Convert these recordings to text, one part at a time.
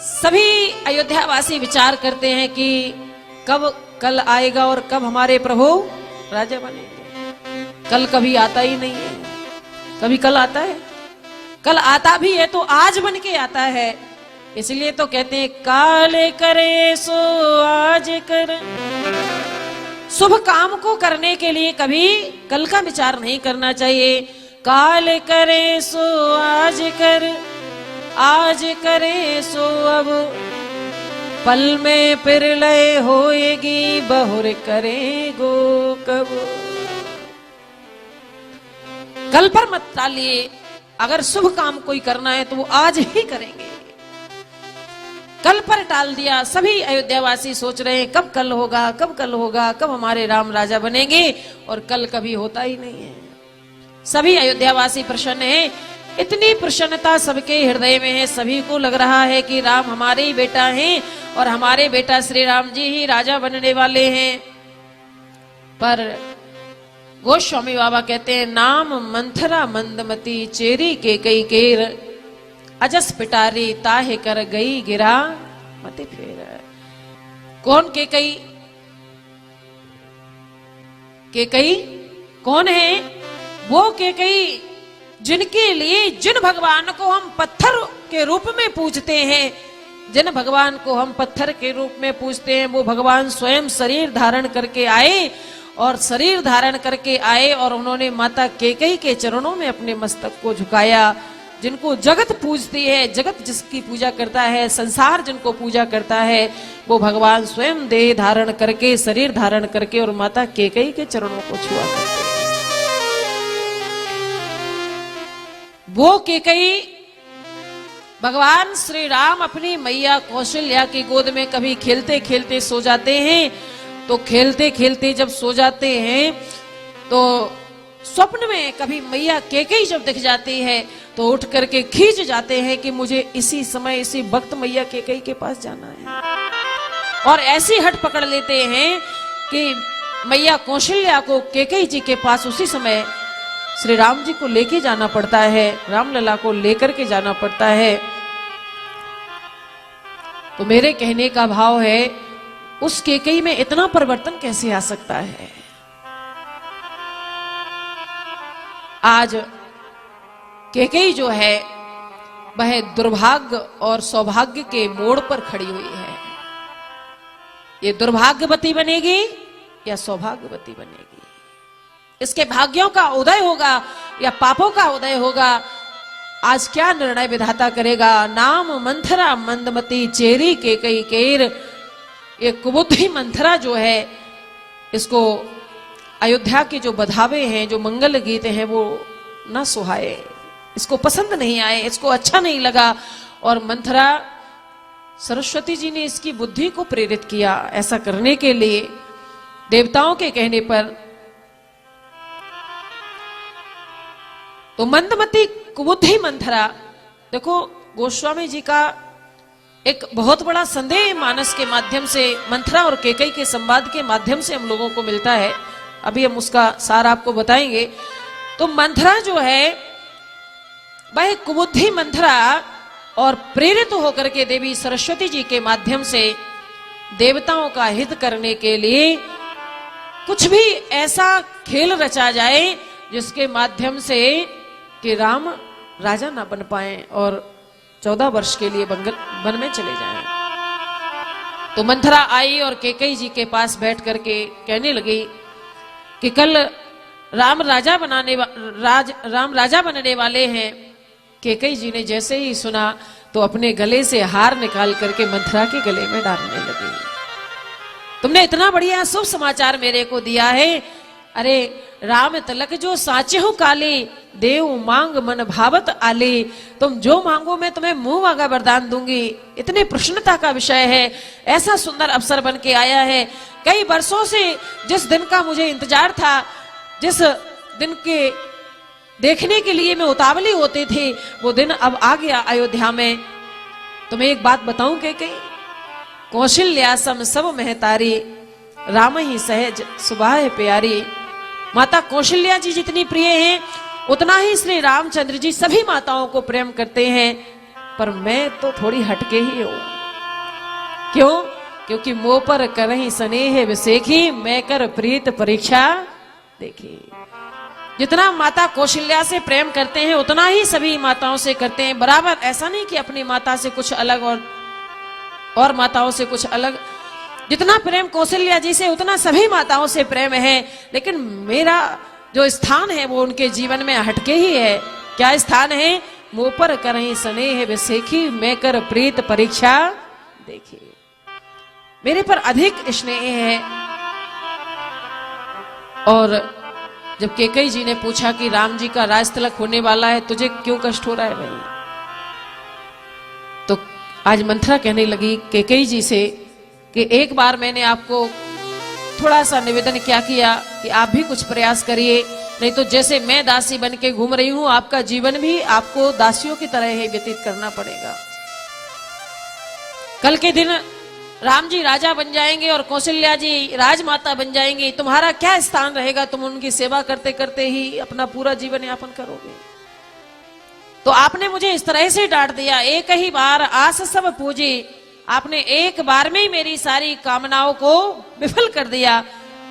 सभी अयोध्यावासी विचार करते हैं कि कब कल आएगा और कब हमारे प्रभु राजा बनेंगे। कल कभी आता ही नहीं है। कभी कल आता है? कल आता भी है तो आज बन के आता है। इसलिए तो कहते हैं काले करे सो आज कर। शुभ काम को करने के लिए कभी कल का विचार नहीं करना चाहिए। काल करे सो आज कर, आज करे सो अब, पल में फिर लय होएगी बहुर करेगो कब। कल पर मत टालिए। अगर शुभ काम कोई करना है तो वो आज ही करेंगे। कल पर टाल दिया। सभी अयोध्यावासी सोच रहे हैं कब कल होगा, कब कल होगा, कब हमारे राम राजा बनेंगे, और कल कभी होता ही नहीं है। सभी अयोध्यावासी प्रसन्न हैं। इतनी प्रसन्नता सबके हृदय में है। सभी को लग रहा है कि राम हमारे ही बेटा हैं और हमारे बेटा श्री राम जी ही राजा बनने वाले हैं। पर गोस्वामी बाबा कहते हैं नाम मंथरा मंदमती चेरी के कई केर, अजस पिटारी ताहे कर गई गिरा मते फेर। कौन के कई कौन है? वो के कई जिनके लिए, जिन भगवान को हम पत्थर के रूप में पूजते हैं, जिन भगवान को हम पत्थर के रूप में पूजते हैं, वो भगवान स्वयं शरीर धारण करके आए, और शरीर धारण करके आए और उन्होंने माता कैकेयी के चरणों में अपने मस्तक को झुकाया। जिनको जगत पूजती है, जगत जिसकी पूजा करता है, संसार जिनको पूजा करता है, वो भगवान स्वयं देह धारण करके, शरीर धारण करके और माता कैकेयी के चरणों को छुआ करते हैं। वो कैकेयी भगवान श्री राम अपनी मैया कौशल्या की गोद में कभी खेलते खेलते सो जाते हैं। तो खेलते खेलते जब सो जाते हैं तो स्वप्न में कभी मैया कैकेयी जब दिख जाती है तो उठ करके खींच जाते हैं कि मुझे इसी समय, इसी वक्त मैया कैकेयी के पास जाना है। और ऐसी हट पकड़ लेते हैं कि मैया कौशल्या को कैकेयी जी के पास उसी समय श्री राम जी को लेके जाना पड़ता है, रामलला को लेकर के जाना पड़ता है। तो मेरे कहने का भाव है, उस कैकेयी में इतना परिवर्तन कैसे आ सकता है? आज कैकेयी जो है वह दुर्भाग्य और सौभाग्य के मोड़ पर खड़ी हुई है। ये दुर्भाग्यवती बनेगी या सौभाग्यवती बनेगी? इसके भाग्यों का उदय होगा या पापों का उदय होगा? आज क्या निर्णय विधाता करेगा? नाम मंथरा मंदमती चेरी कैकेयी केर। ये कुबुद्धि मंथरा जो है, इसको अयोध्या के जो बधावे हैं, जो मंगल गीत हैं, वो ना सुहाए, इसको पसंद नहीं आए, इसको अच्छा नहीं लगा। और मंथरा, सरस्वती जी ने इसकी बुद्धि को प्रेरित किया ऐसा करने के लिए, देवताओं के कहने पर। तो मंदमती कुबुद्धि मंथरा, देखो गोस्वामी जी का एक बहुत बड़ा संदेह मानस के माध्यम से, मंथरा और कैकेयी के संवाद के माध्यम से हम लोगों को मिलता है। अभी हम उसका सार आपको बताएंगे। तो मंथरा जो है वह कुबुद्धि मंथरा, और प्रेरित होकर के देवी सरस्वती जी के माध्यम से देवताओं का हित करने के लिए कुछ भी ऐसा खेल रचा जाए जिसके माध्यम से कि राम राजा ना बन पाए और 14 वर्ष के लिए वन में चले जाएं। तो मंथरा आई और कैकेयी जी के पास बैठ करके कहने लगी कि कल राम राजा बनने वाले हैं। कैकेयी जी ने जैसे ही सुना तो अपने गले से हार निकाल करके मंथरा के गले में डालने लगी। तुमने इतना बढ़िया शुभ समाचार मेरे को दिया है। अरे राम तलक जो साचे हो काले, देव मांग मन भावत आले। तुम जो मांगो मैं तुम्हें मुंह मांगा वरदान दूंगी। इतने प्रसन्नता का विषय है। ऐसा सुंदर अवसर बन के आया है। कई वर्षों से जिस दिन का मुझे इंतजार था, जिस दिन के देखने के लिए मैं उतावली होते थे, वो दिन अब आ गया अयोध्या में। तुम्हें एक बात बताऊं कैकेयी, कौशल्या सम सब महतारी, राम ही सहज सुभाए प्यारी। माता कौशल्या जी जितनी प्रिय हैं, उतना ही श्री रामचंद्र जी सभी माताओं को प्रेम करते हैं। पर मैं तो थोड़ी हटके ही हूं। क्यों? क्योंकि मोह पर करही स्नेह विसेखी, मैं कर प्रीत परीक्षा देखी। जितना माता कौशल्या से प्रेम करते हैं उतना ही सभी माताओं से करते हैं बराबर। ऐसा नहीं कि अपनी माता से कुछ अलग और माताओं से कुछ अलग। जितना प्रेम कौशल्या जी से उतना सभी माताओं से प्रेम है, लेकिन मेरा जो स्थान है वो उनके जीवन में हटके ही है। क्या स्थान है? मुंह पर करही स्नेह विसेखी, मैं कर प्रीत परीक्षा देखी। मेरे पर अधिक स्नेह है। और जब केकई जी ने पूछा कि राम जी का राज तिलक होने वाला है, तुझे क्यों कष्ट हो रहा है भाई? तो आज मंथरा कहने लगी केकई जी से कि एक बार मैंने आपको थोड़ा सा निवेदन क्या किया कि आप भी कुछ प्रयास करिए, नहीं तो जैसे मैं दासी बन के घूम रही हूं, आपका जीवन भी आपको दासियों की तरह ही व्यतीत करना पड़ेगा। कल के दिन राम जी राजा बन जाएंगे और कौशल्या जी राजमाता बन जाएंगी, तुम्हारा क्या स्थान रहेगा? तुम उनकी सेवा करते करते ही अपना पूरा जीवन यापन करोगे। तो आपने मुझे इस तरह से डांट दिया, एक ही बार आस सब पूजी, आपने एक बार में ही मेरी सारी कामनाओं को विफल कर दिया,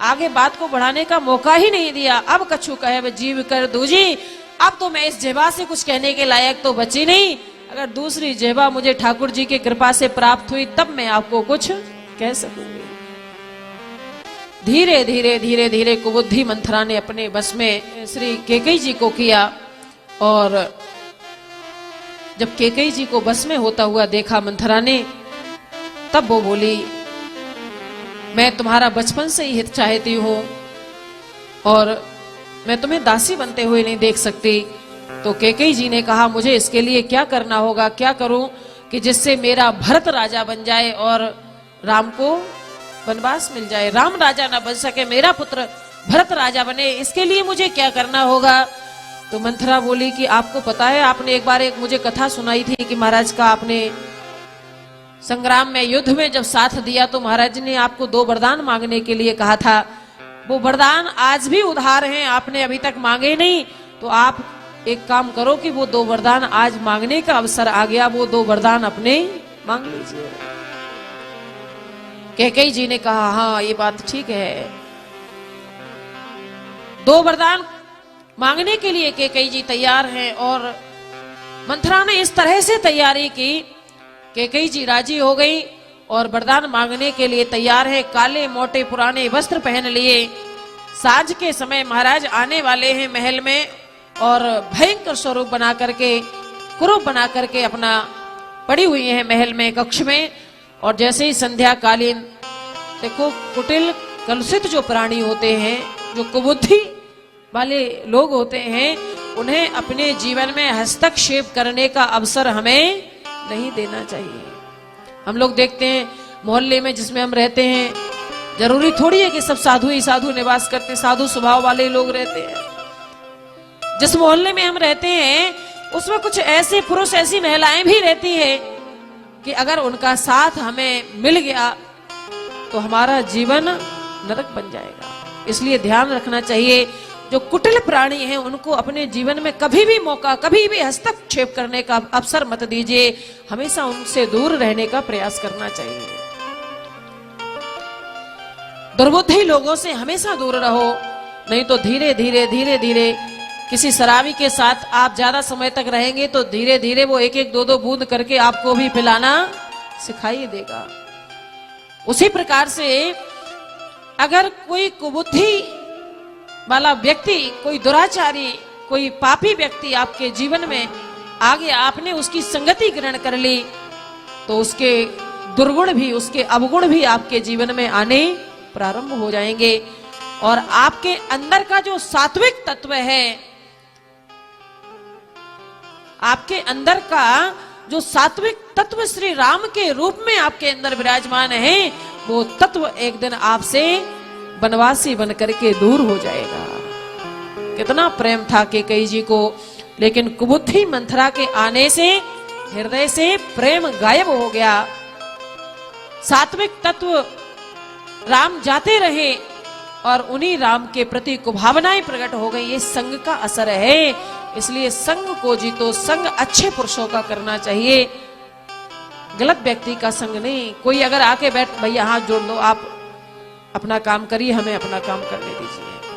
आगे बात को बढ़ाने का मौका ही नहीं दिया। अब कछु कहे जीव कर दूजी, अब तो मैं इस जेबा से कुछ कहने के लायक तो बची नहीं। अगर दूसरी जेबा मुझे ठाकुर जी की कृपा से प्राप्त हुई तब मैं आपको कुछ कह सकूंगी। धीरे धीरे धीरे धीरे कुबुद्धि मंथरा ने अपने बस में श्री केकई जी को किया। और जब केकई जी को बस में होता हुआ देखा मंथरा ने, तब वो बोली, मैं तुम्हारा बचपन से ही हित चाहती हूं और मैं तुम्हें दासी बनते हुए नहीं देख सकती। तो केकई जी ने कहा, मुझे इसके लिए क्या करना होगा, क्या करूं कि जिससे मेरा भरत राजा बन जाए और राम को वनवास मिल जाए। राम राजा ना बन सके, मेरा पुत्र भरत राजा बने, इसके लिए मुझे क्या करना होगा? तो मंथरा बोली कि आपको पता है, आपने एक बार एक मुझे कथा सुनाई थी कि महाराज का आपने संग्राम में, युद्ध में जब साथ दिया तो महाराज ने आपको 2 वरदान मांगने के लिए कहा था। वो वरदान आज भी उधार हैं, आपने अभी तक मांगे नहीं। तो आप एक काम करो कि वो 2 वरदान आज मांगने का अवसर आ गया, वो 2 वरदान अपने मांग लीजिए। केकई जी ने कहा, हाँ ये बात ठीक है। 2 वरदान मांगने के लिए केकई जी तैयार हैं और मंथरा ने इस तरह से तैयारी की, केकई जी राजी हो गई और वरदान मांगने के लिए तैयार है। काले मोटे पुराने वस्त्र पहन लिए। साँझ के समय महाराज आने वाले हैं महल में और भयंकर स्वरूप बना करके, कुरूप बना करके अपना पड़ी हुई है महल में, कक्ष में। और जैसे ही संध्या कालीन, देखो कुटिल कलुषित जो प्राणी होते हैं, जो कुबुद्धि वाले लोग होते हैं, उन्हें अपने जीवन में हस्तक्षेप करने का अवसर हमें नहीं देना चाहिए। हम लोग देखते हैं मोहल्ले में जिसमें हम रहते हैं, जरूरी थोड़ी है कि सब साधु ही साधु निवास करते हैं, साधु स्वभाव वाले लोग रहते हैं। जिस मोहल्ले में हम रहते हैं उसमें कुछ ऐसे पुरुष, ऐसी महिलाएं भी रहती है कि अगर उनका साथ हमें मिल गया तो हमारा जीवन नरक बन जाएगा। इसलिए ध्यान रखना चाहिए, जो कुटिल प्राणी हैं उनको अपने जीवन में कभी भी मौका, कभी भी हस्तक्षेप करने का अवसर मत दीजिए। हमेशा उनसे दूर रहने का प्रयास करना चाहिए। दुर्बुद्धि लोगों से हमेशा दूर रहो, नहीं तो धीरे धीरे धीरे धीरे किसी शराबी के साथ आप ज्यादा समय तक रहेंगे तो धीरे धीरे वो 1-1, 2-2 बूंद करके आपको भी पिलाना सिखाई देगा। उसी प्रकार से अगर कोई कुबुद्धि वाला व्यक्ति, कोई दुराचारी, कोई पापी व्यक्ति आपके जीवन में आ गया, आपने उसकी संगति ग्रहण कर ली, तो उसके दुर्गुण भी, उसके अवगुण भी आपके जीवन में आने प्रारंभ हो जाएंगे। और आपके अंदर का जो सात्विक तत्व है, आपके अंदर का जो सात्विक तत्व श्री राम के रूप में आपके अंदर विराजमान है, वो तत्व एक दिन आपसे वनवासी बन करके दूर हो जाएगा। कितना प्रेम था केकई जी को, लेकिन कुबुद्धि मंथरा के आने से हृदय से प्रेम गायब हो गया। सात्विक तत्व राम जाते रहे और उन्हीं राम के प्रति कुभावनाएं प्रकट हो गई। ये संग का असर है, इसलिए संग को जीतो, संग अच्छे पुरुषों का करना चाहिए, गलत व्यक्ति का संग नहीं। कोई अगर आके बैठ, भैया हाथ जोड़ लो, आप अपना काम करिए, हमें अपना काम करने दीजिए।